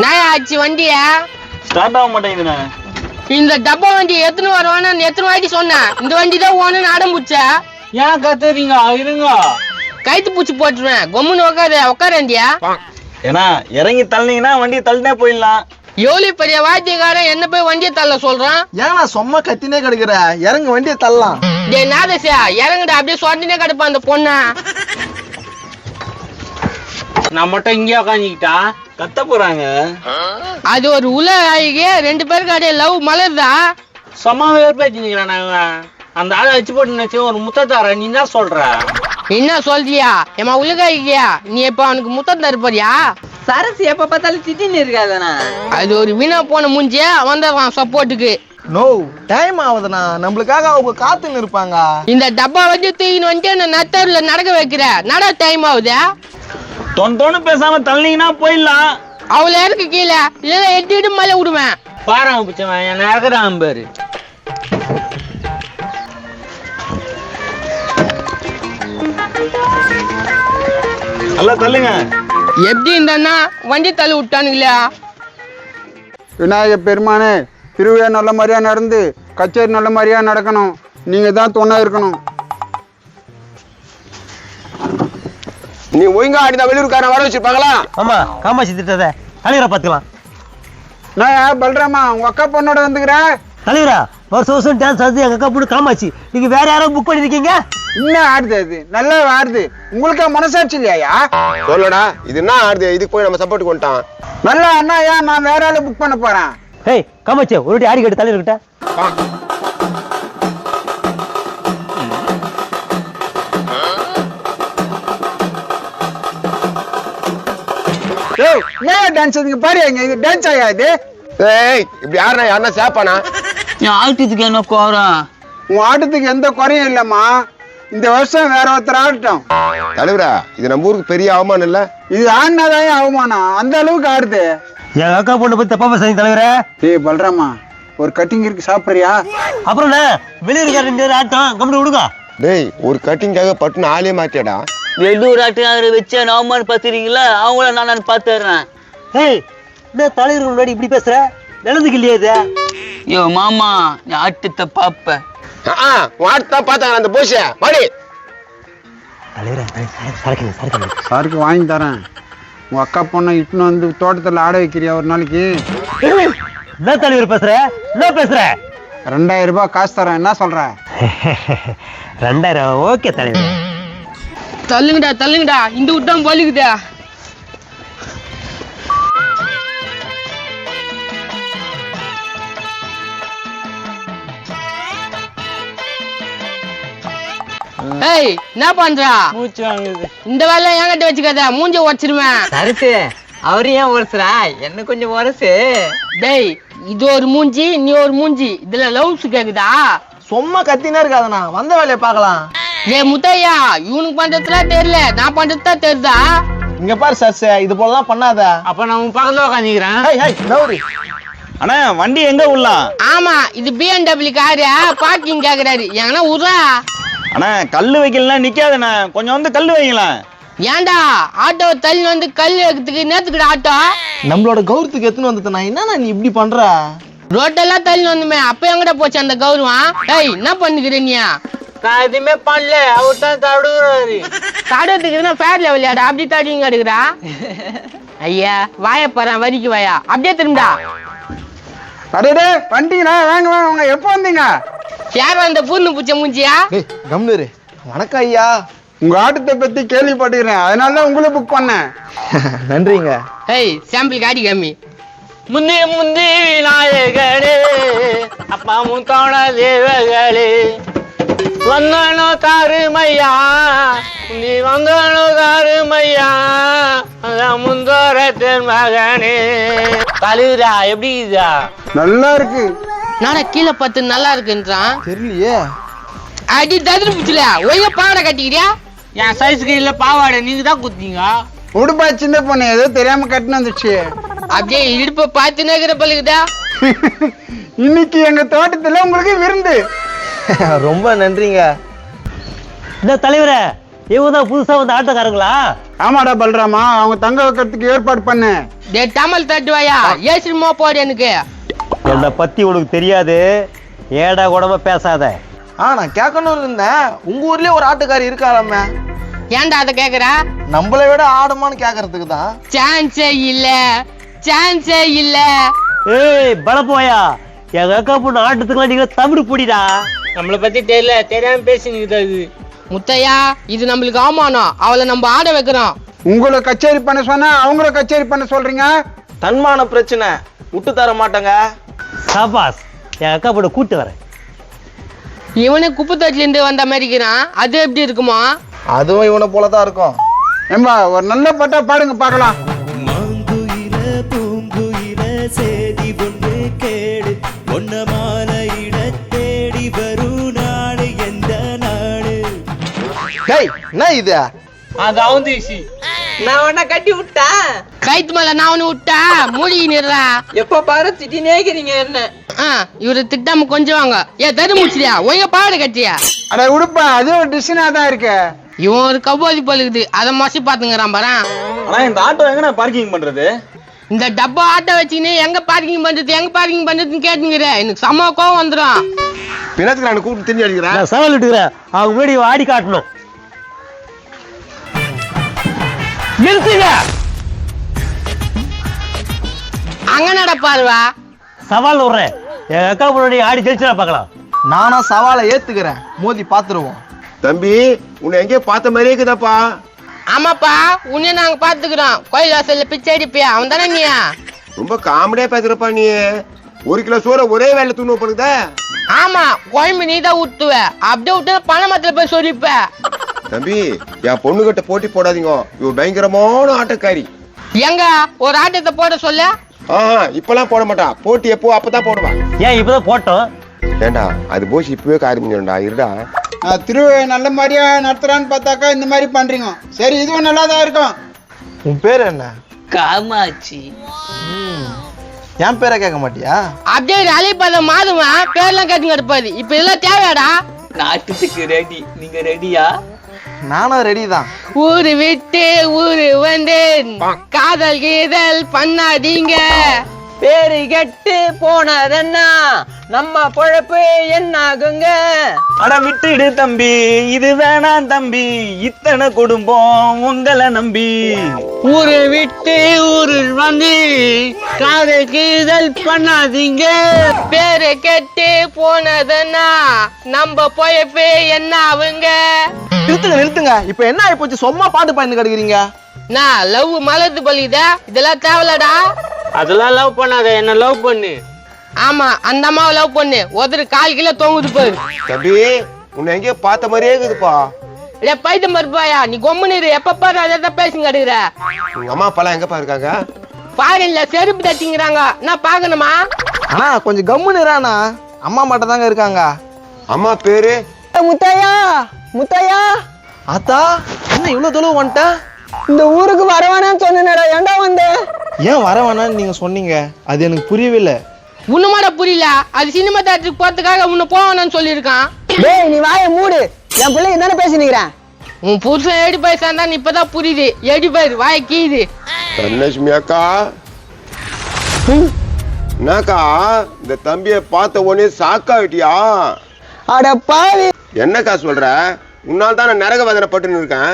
நான் ஆச்சு வண்டிய ஸ்டார்ட் ஆக மாட்டேங்குதுண்ணே. இந்த டப்பா வண்டி எத்தனை வருவானு எத்தனை வாட்டி சொன்னேன். இந்த வண்டி தான் ஓணுன்னு அடம் பிடிச்ச. ஏன் கத்துறீங்க? இருங்க, கைத்து பூச்சி போட்டுருவேன். கொம்முன்னு உட்காரண்டியா. ஏன்னா இறங்கி தள்ளினீங்கன்னா வண்டியை தள்ளினே போயிடலாம். எவ்வளவு பெரிய வாத்தியக்காரன் என்ன போய் வண்டியை தள்ள சொல்றான். ஏன்னா சும்மா கத்தினே கிடக்குற, இறங்க வண்டியை தள்ளலாம். டே நாதசியா இறங்குடா, அப்படியே சொட்டினே கிடப்பான் அந்த பொண்ணா. நான் மட்டும் இங்கே உட்காந்துக்கிட்டா கத்த போறாங்க. அது ஒரு உல ஆகிய 2 பேருக்கு அப்படியே லவ் மலர்தா. சும்மா வேர்பேச்சுக்கிறேன். நாங்க அந்த ஆளை வச்சு போட்டு நினைச்சு ஒரு முத்தத்தார நீ தான் சொல்ற. என்ன சொல்றியா? ஏமா உலகாயிக்கியா நீ எப்ப அவனுக்கு முத்தம் தருப்பறியா? சரசு எப்ப பார்த்தாலும் திட்டின்னு இருக்காதண்ணா. அது ஒரு வீணா போன மூஞ்சிய வந்துடுறான் சப்போர்ட்டுக்கு. நோ டைம் ஆகுதுண்ணா, நம்மளுக்காக அவங்க காத்துன்னு இருப்பாங்க. இந்த டப்பா வச்சு தூக்கின்னு வந்துட்டு என்ன நத்தர்ல நடக்க வைக்கிற நட டைம் ஆகுது. தொன்னு பேசாம தள்ளிங்கன்னா போயிடலாம். அவளை இருக்கு கீழே இல்ல எட்டிட்டு மேல விடுவேன். பாரு பிச்சவன் என்ன இறக்குறான் பாரு. நல்லா தள்ளுங்க. எப்படி இருந்தா வண்டி தள்ளி விட்டானுங்களா? விநாயகர் பெருமானே, திருவிழா நல்ல மாதிரியா நடந்து கச்சேரி நல்ல மாதிரியா நடக்கணும். நீங்க தான் துணை இருக்கணும். நீ ஒழுங்கா ஆடிதான் வெளியூருக்காரன் வர வச்சிருப்பாங்களா? ஆமா, காமாட்சி திட்டத்தை தலைவரை பாத்துக்கலாம். நான் பல்ராமா, உங்க அக்கா பொண்ணோட வந்துக்கிற. தலைவரா, வருஷம் டான்ஸ் ஆடுது எங்க அக்கா பொண்ணு காமாட்சி. நீங்க வேற யாரும் புக் பண்ணிருக்கீங்க? இன்னும் ஆடுது, அது நல்லா ஆடுது. உங்களுக்கு மனசாட்சி இல்லையா? சொல்லடா, இது என்ன ஆடுது? இதுக்கு போய் நம்ம சப்போர்ட் கொண்டான். நல்லா அண்ணா, ஏன் நான் வேற ஆளு புக் பண்ண போறேன். ஹேய் காமாட்சி, ஒரு ஆடி கேட்டு தலைவர்கிட்ட. ஏய், என்ன டான்ஸ் இதுங்க பாரு, இது டான்ஸ் ஆயா இது? ஏய், இப்படி யாருனா யாருன்னா சேப்பானா? என் ஆட்டத்துக்கு என்ன கோரம்? உன் ஆட்டத்துக்கு எந்த குறையும் இல்லம்மா. இந்த வருஷம் வேற ஒருத்தர் ஆடட்டும். தலைவரா, இது நம்ம ஊருக்கு பெரிய அவமானம் இல்ல? இது ஆடினாதான் அவமானம், அந்த அளவுக்கு ஆடுது. எங்க அக்கா பொண்ணு பத்தி தப்பா பேசுறீங்க தலைவரே. ஏய் பல்ராமா, ஒரு கட்டிங் இருக்கு, சாப்பிடுறியா? அப்புறம் வெளியூருக்கார 2 பேர் ஆட்டம் கம்பெனி விடுங்க. டேய், ஒரு கட்டிங்காக பட்டுன்னு ஆளே மாத்தியாடா. வெளியூர் ஆட்டுக்காரரை வச்சு நவமானு பாத்துறீங்களா? அவங்கள நான் பாத்துறேன். ஹேய், என்ன தலைவர் முன்னாடி இப்படி பேசுற? நல்லதுக்கு இல்லையா இது? யோ மாமா, நீ ஆட்டத்தை பாப்ப. வாட்தான் பார்த்தாங்க அந்த போஷ மாடி. தலைவரே, சரக்கு சாருக்கு வாங்கி தரேன். உங்க அக்கா பொண்ணை இட்டுன்னு வந்து தோட்டத்துல ஆட வைக்கிறியா ஒரு நாளைக்கு? என்ன தலைவர் பேசுற? என்ன பேசுற? 2000 ரூபாய் காசு தரேன், என்ன சொல்ற? 2000 ஓகே தலைவர். தள்ளுங்கடா தள்ளுங்கடா, இந்த விட்டான் பலிக்குதா. ஏய், என்ன பண்றா? மூச்சு வாங்குது. இந்த வேலை என்கிட்ட வச்சுக்காத, மூஞ்ச உடச்சிருவேன். சரசு, அவரு ஏன் உரசுறா? என்ன கொஞ்சம் உரசு. டேய், இது ஒரு மூஞ்சி, நீ ஒரு மூஞ்சி, இதுல லவ்ஸ் கேக்குதா? சும்மா கத்தினே இருக்காதண்ணா, வந்த வேலையை பார்க்கலாம். ஏய் முத்தையா, இவனுக்கு பண்றதுலாம் தெரியல, நான் பண்றதுதான் தெரியுதா? இங்க பாரு சர்ஸ், இது போலலாம் பண்ணாத. அப்ப நான் உன் பக்கத்துல உட்காந்துக்கிறேன். Hey hey, நவுரு. அண்ணா வண்டி எங்க உள்ளலாம்? ஆமா, இது BMW காரு, பார்க்கிங் கேக்குறாரு. எங்கன்னா உர்றா. அண்ணா கல்லு வைக்கலாம் நிக்காதண்ணா, கொஞ்சம் வந்து கல்லு வைக்கலாம். ஏன்டா ஆட்டோ தள்ளி வந்து கல் வைக்கிறதுக்கு நேத்துக்கிட்ட ஆட்டோ நம்மளோட கௌரவத்துக்கு எத்தனை வந்ததுண்ணா, என்னண்ணா நீ இப்படி பண்ற? ரோட்டெல்லாம் தள்ளி வந்துமே, அப்ப எங்கட போச்சு அந்த கௌரவம்? ஏய், என்ன பண்ணுகிற நீ? நான் எதுவுமே பண்ணல, அவர் தான் தடுறாரு. தடத்துக்கு ஃபேர்ல விளையாட அப்படி தடிங்க எடுக்கிறா. ஐயா வாய போறேன், வரிக்கு வாயா, அப்படியே திரும்பா. அடே வண்டிங்கண்ணா, வாங்க வாங்க, எப்போ வந்தீங்க? யார் அந்த பூர்ணு பூச்ச மூஞ்சியா? டேய் கம்னரு, வணக்கம் ஐயா. உங்க ஆட்டத்தை பத்தி கேள்விப்பட்டுக்கிறேன், அதனாலதான் உங்களை புக் பண்ணேன். நன்றிங்க. ஏய், சாம்பிள் காடி கம்மி. முந்தி முந்தி விநாயகரே, அப்பா முத்தோட தேவகளே, வந்தனோ தாருமையா, நீ வந்தனோ தாருமையா, அதான் முந்தோரத்தின் மகனே. தலைவரா எப்படி இதா? நல்லா இருக்கு. நானே கீழே பார்த்து நல்லா இருக்குன்றான். தெரியலையே. அடி ததிர பூச்சில ஒய்ய பாவாடை கட்டிக்கிறியா? என் சைஸ்க்கு இல்ல பாவாடை, நீங்க தான் குத்தீங்க. உடுப்பா சின்ன பொண்ணு, ஏதோ தெரியாம கட்டினு வந்துச்சு. அப்படியே இடுப்ப பார்த்து நேக்கிற பழுகுதா. இன்னைக்கு எங்க தோட்டத்துல உங்களுக்கு விருந்து. ரொம்ப நன்றிங்க. என்ன தலைவரே, இவங்க தான் புதுசா வந்து ஆட்டக்காரங்களா? ஆமாடா பல்ராமா, அவங்க தங்க வைக்கிறதுக்கு ஏற்பாடு பண்ணு. டே தமிழ் தட்டுவாயா ஏசிமோ போடு எனக்கு. என்னை பத்தி உனக்கு தெரியாது, ஏடா கூடமா பேசாத. நான் கேட்கணும்னு இருந்தேன், உங்க ஊர்லயே ஒரு ஆட்டுக்காரி இருக்காளாமே, ஏன்டா அதை கேக்குற? நம்மளை விட ஆடுமான்னு கேக்குறதுக்கு தான். சான்ஸே இல்ல, சான்ஸே இல்ல. ஏய் பலப்போயா, எங்க அக்கா பொண்ணு ஆட்டத்துக்குலாம் நீங்க தமிழ் பொடிடா. நம்மளை பத்தி தெரியல, தெரியாம பேசினுக்குது அது. முத்தையா, இது நம்மளுக்கு அவமானம். அவளை நம்ம ஆட வைக்கிறோம். உங்களை கச்சேரி பண்ண சொன்னா அவங்கள கச்சேரி பண்ண சொல்றீங்க. தன்மான பிரச்சனை, விட்டு தர மாட்டாங்க. சபாஸ், என் அக்கா பொண்ணு கூட்டு வரேன். இவனு குப்பை தொட்டில இருந்து வந்த மாதிரி இருக்கிறான், அது எப்படி இருக்குமா? அதுவும் இவனை போலதான் இருக்கும். ஏம்பா ஒரு நல்ல பாட்டா பாடுங்க பார்க்கலாம். மாங்குயில பூங்குயில சேதி ஒன்று கேடு, ஒன்ன மாலையிட தேடி வரும் நாடு எந்த நாடு? டேய் என்ன இது? அது அவந்துச்சு. நான் உன்ன கட்டி விட்டேன். கைத்து மேல நான் ஒண்ணு விட்டா மூழ்கி நிறா. எப்ப பாரு திட்டினே இருக்கிறீங்க என்ன? இவரு திட்டாம கொஞ்சம் வாங்க. தரு முடிச்சியா ஒய்ய பாடு கட்டியா? அட உடுப்பா, அது ஒரு டிசைனா தான் இருக்கு. இவன் ஒரு கபோதி பழுகுது, அதை மோசி பாத்துங்கிறான் பாரு. ஆனா இந்த ஆட்டோ எங்க பார்க்கிங் பண்றது? இந்த டப்பா ஆட்டோ வச்சுக்கின்னு எங்க பார்க்கிங் பண்றதுன்னு கேட்டுங்கிற எனக்கு செம்ம கோவம் வந்துடும். பின்னத்துக்கு நான் கூப்பிட்டு தெரிஞ்சு அடிக்கிறேன். நான் சவால் விட்டுக்கிறேன், அவங்க முன்னாடி ஆடி காட்டணும். நிறுத்துங்க. அங்க நடப்பாருவா. சவால் விடுறேன், எங்க அக்கா பொண்ணு ஆடி ஜெயிச்சுனா பார்க்கலாம். நானா சவாலை ஏத்துக்கிறேன், மோதி பாத்துருவோம். தம்பி உன்னை எங்கேயோ பார்த்த மாதிரியே இருக்குதாப்பா. ஆமாப்பா, உன்னைய நாங்க பாத்துக்கிறோம். கோயில் வாசல்ல பிச்சை அடிப்பியா? அவன் தானே நீயா? ரொம்ப காமெடியா பேசுறப்பா நீ. 1 கிலோ சோற ஒரே வேலை தூணு பண்ணுதா? ஆமா, குழம்பு நீ தான் ஊத்துவ. அப்படியே விட்டு பணமத்துல போய் சொல்லிப்ப. தம்பி என் பொண்ணுகிட்ட போட்டி போடாதீங்க, இவ பயங்கரமான ஆட்டக்காரி. எங்க ஒரு ஆட்டத்தை போட சொல்ல? இப்பெல்லாம் போட மாட்டா, போட்டி எப்போ அப்பதான் போடுவா. ஏன் இப்பதான் போட்டோம்? ஏண்டா அது போச்சு இப்பவே காரிமிடா இருடா. திருவிழா நல்ல மாதிரியா நடத்துறான்னு பார்த்தாக்கா இந்த மாதிரி பண்றீங்க. சரி, இதுவும் நல்லா தான் இருக்கும். உன் பேர் என்ன? காமாட்சி. என் பேரை கேட்க மாட்டியா? அப்படியே அலைப்பத மாதுமா பேர்லாம் கேட்டுங்க இருப்பாரு. இப்ப இதெல்லாம் தேவையாடா? நாட்டுக்கு ரெடி, நீங்க ரெடியா? நானும் ரெடி தான். ஊரு விட்டு ஊரு வந்தேன், காதல் கீதல் பண்ணாதீங்க. பேரு கெட்டு போனதென்னா நம்ம பொழப்பு என்ன ஆகுங்க? அட விட்டுடு தம்பி, இது வேணாம் தம்பி, இத்தனை குடும்பம் உங்களை நம்பி. ஊரு விட்டு ஊரு வந்து காதல் கீதல் பண்ணாதீங்க. பேரு கெட்டு போனதுன்னா நம்ம பொழப்பு என்ன ஆகுங்க? நிறுத்துங்க. இப்ப என்ன ஆயி போச்சு? சும்மா பாட்டு பாட்டு கிடக்குறீங்க. நான் லவ் மலர்ந்து பலிதா, இதெல்லாம் தேவலடா. அதெல்லாம் லவ் பண்ணாத, என்ன லவ் பண்ணு. ஆமா, அந்த அம்மாவை லவ் பண்ணு. ஒருத்தர் 1/4 கிலோ தொங்குது பாரு. தம்பி உன்னை எங்கேயோ பார்த்த மாதிரியே இருக்குதுப்பா. பைத்த மறுப்பாயா, நீ கொம்முன்னு எப்ப பாரு அதை பேசி கடுக்குற. உங்க அம்மா அப்பாலாம் எங்கப்பா இருக்காங்க? பாருல செருப்பு தட்டிங்கிறாங்க. நான் பாக்கணுமா? ஆனா கொஞ்சம் கம்முன்னு இரானா, அம்மா மட்டும் தாங்க இருக்காங்க. அம்மா பேரு? முத்தையா ஆத்தா, என்ன இவ்வளவு தொலைவு வந்துட்ட? இந்த ஊருக்கு வரவானான்னு சொன்னேடா, ஏன்டா வந்த? ஏன் வர வேணான்னு நீங்க சொன்னீங்க, அது எனக்கு புரியவில்லை. உன்னுமாட புரியல. அது சினிமா தேட்டருக்கு போறதுக்காக உன்னை போவானு சொல்லியிருக்கான். டேய் நீ வாயை மூடு, என் பிள்ளைக்கு தானே பேசி நிக்கிறேன். உன் புருஷன் ஏடி பைசான் தான் இப்பதான் புரியுது. ஏடி பயிர் வாய கீது. தனலட்சுமி அக்கா, என்னக்கா இந்த தம்பியை பார்த்த உடனே சாக்காயிட்டியா? அட பாவி, என்னக்கா சொல்ற? உன்னால் தான் நான் நரக வேதனை பட்டுன்னு இருக்கேன்.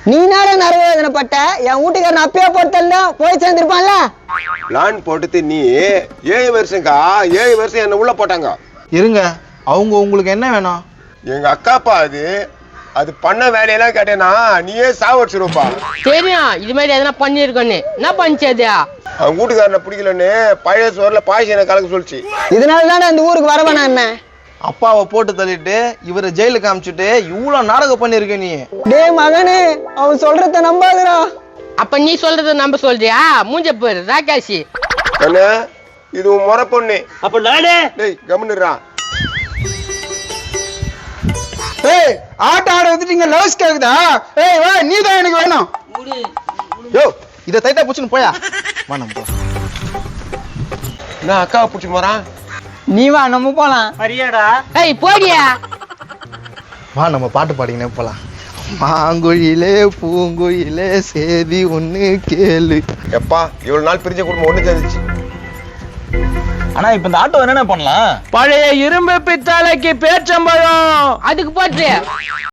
நீ நேர நரவேதனைப்பட்ட, என் வீட்டுக்காரன் அப்பயே போட்டல போய் சேர்ந்துருப்பான்ல. பிளான் போட்டுட்டு நீ 7 வருஷம்க்கா, 7 வருஷம் என்ன உள்ள போட்டாங்க. இருங்க, அவங்க உங்களுக்கு என்ன வேணும்? எங்க அக்காப்பா அது பண்ண வேலையெல்லாம் கேட்டேன்னா நீயே சாவடிச்சிருப்பா. தெரியும் இது மாதிரி எதனா பண்ணிருக்கோன்னு. என்ன பண்ணிச்சது? அவன் வீட்டுக்காரனை பிடிக்கலன்னு பழைய சோறுல பாயசனை கலக்க சொல்லிச்சு. இதனால தானே இந்த ஊருக்கு வரவேணா என்ன? அப்பாவை போட்டு தள்ளிட்டு இவரை ஜெயிலுக்கு காமிச்சிட்டு இவ்வளவு நாடகம் பண்ணிருக்க நீ. டேய் மகனே, அவன் சொல்றத நம்பாதடா. அப்ப நீ சொல்றத நம்ப சொல்றியா? மூஞ்ச பேரு ராகாசி. கண்ணு, இது உன் முறை பொண்ணு. அப்ப நானே டேய் கம்முன்னுடா. ஏய், ஆட்ட ஆட வந்துட்டீங்க, லவ்ஸ் கேக்குதா? ஏய் வா, நீ தான் எனக்கு வேணும். யோ, இதை தைத்தா புடிச்சுன்னு போயா. வா நம்ம போ. நான் அக்காவை பிடிச்சி போறான். நீ வா, நம்ம போலாம். அரியாடா. ஏய் போடியா. வா நம்ம பாட்டு பாடிக்கினே போலாம். மாங்குயிலே பூங்குயிலே சேதி ஒண்ணு கேளு. எப்பா இவ்வளவு நாள் பிரிஞ்ச குடும்பம் ஒண்ணு தெரிஞ்சிச்சு. ஆனா இப்ப இந்த ஆட்டோ என்னென்ன பண்ணலாம்? பழைய இரும்பு பித்தளைக்கு பேச்சம்பழம். அதுக்கு போட்டு